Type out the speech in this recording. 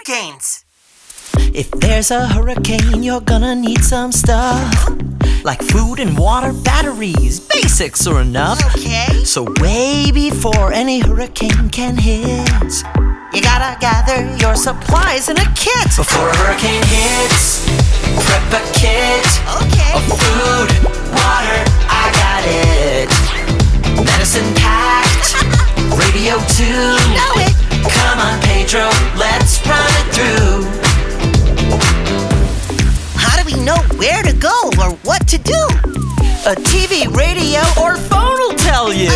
hurricanes. If there's a hurricane, you're gonna need some stuff like food and water, batteries, basics are enough. Okay. So way before any hurricane can hit, you gotta gather your supplies in a kit. Before a hurricane hits, prep a kit. Okay. Of food, water, I got it. Medicine packed, radio too. Know it. Come on, Pedro, let's run it through. How do we know where to go or what to do? A TV, radio, or phone will tell you.